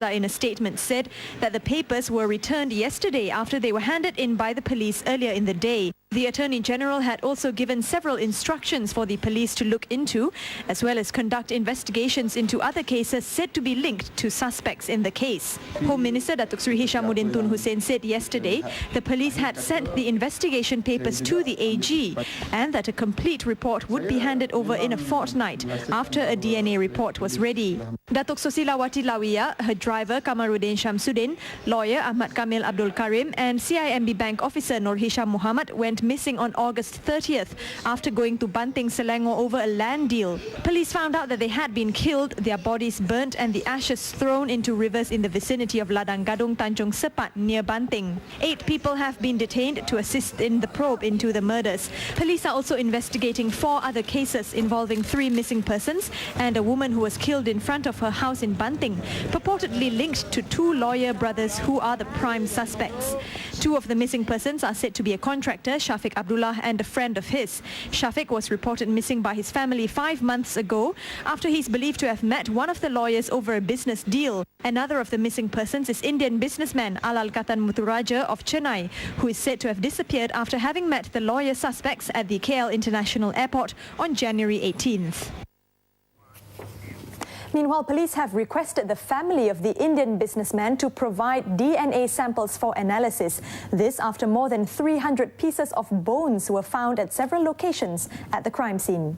in a statement said that the papers were returned yesterday after they were handed in by the police earlier in the day. The Attorney General had also given several instructions for the police to look into, as well as conduct investigations into other cases said to be linked to suspects in the case. Home Minister Datuk Sri Hishamuddin Tun Hussein said yesterday the police had sent the investigation papers to the AG and that a complete report would be handed over in a fortnight after a DNA report was ready. Datuk Sosilawati Lawiya, her driver Kamaruddin Shamsuddin, lawyer Ahmad Kamil Abdul Karim and CIMB Bank officer Nur Hisham Muhammad went missing on August 30th after going to Banting, Selangor over a land deal. Police found out that they had been killed, their bodies burnt and the ashes thrown into rivers in the vicinity of Ladang Gadung Tanjung Sepat near Banting. 8 people have been detained to assist in the probe into the murders. Police are also investigating 4 other cases involving 3 missing persons and a woman who was killed in front of her house in Banting, purportedly linked to 2 lawyer brothers who are the prime suspects. 2 of the missing persons are said to be a contractor, Shafiq Abdullah, and a friend of his. Shafiq was reported missing by his family 5 months ago after he's believed to have met one of the lawyers over a business deal. Another of the missing persons is Indian businessman Alal Katan Muturaja of Chennai, who is said to have disappeared after having met the lawyer suspects at the KL International Airport on January 18th. Meanwhile, police have requested the family of the Indian businessman to provide DNA samples for analysis. This after more than 300 pieces of bones were found at several locations at the crime scene.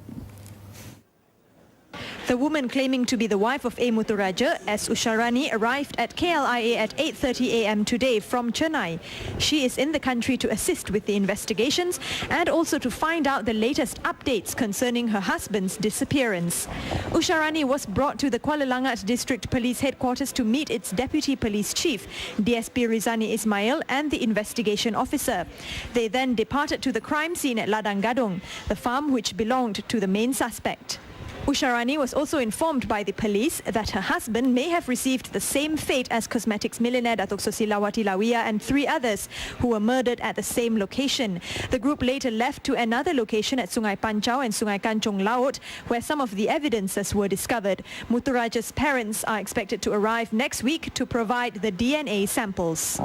The woman claiming to be the wife of A. Muturaja, S. Usharani, arrived at KLIA at 8:30 a.m. today from Chennai. She is in the country to assist with the investigations and also to find out the latest updates concerning her husband's disappearance. Usharani was brought to the Kuala Langat District Police Headquarters to meet its Deputy Police Chief, DSP Rizani Ismail, and the investigation officer. They then departed to the crime scene at Ladang Gadung, the farm which belonged to the main suspect. Usharani was also informed by the police that her husband may have received the same fate as cosmetics millionaire Datuk Sosilawati Lawiya and 3 others who were murdered at the same location. The group later left to another location at Sungai Pancau and Sungai Kancung Laut, where some of the evidences were discovered. Muturaja's parents are expected to arrive next week to provide the DNA samples.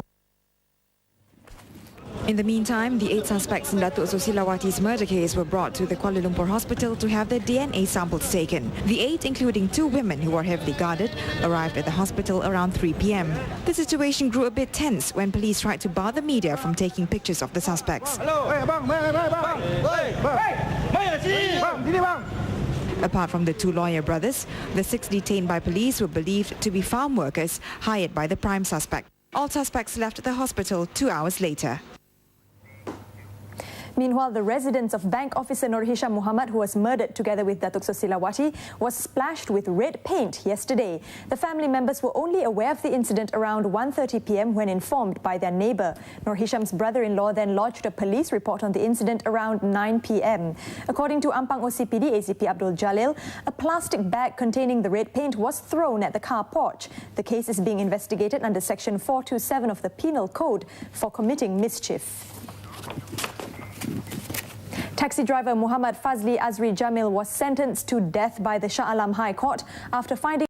In the meantime, the 8 suspects in Datuk Sosilawati's murder case were brought to the Kuala Lumpur hospital to have their DNA samples taken. The 8, including 2 women who are heavily guarded, arrived at the hospital around 3 p.m. The situation grew a bit tense when police tried to bar the media from taking pictures of the suspects. Apart from the 2 lawyer brothers, the 6 detained by police were believed to be farm workers hired by the prime suspect. All suspects left the hospital 2 hours later. Meanwhile, the residence of bank officer Nur Hisham Muhammad, who was murdered together with Datuk Sosilawati, was splashed with red paint yesterday. The family members were only aware of the incident around 1:30 p.m. when informed by their neighbour. Nur Hisham's brother-in-law then lodged a police report on the incident around 9 p.m. According to Ampang OCPD ACP Abdul Jalil, a plastic bag containing the red paint was thrown at the car porch. The case is being investigated under Section 427 of the Penal Code for committing mischief. Taxi driver Muhammad Fazli Azri Jamil was sentenced to death by the Shah Alam High Court after finding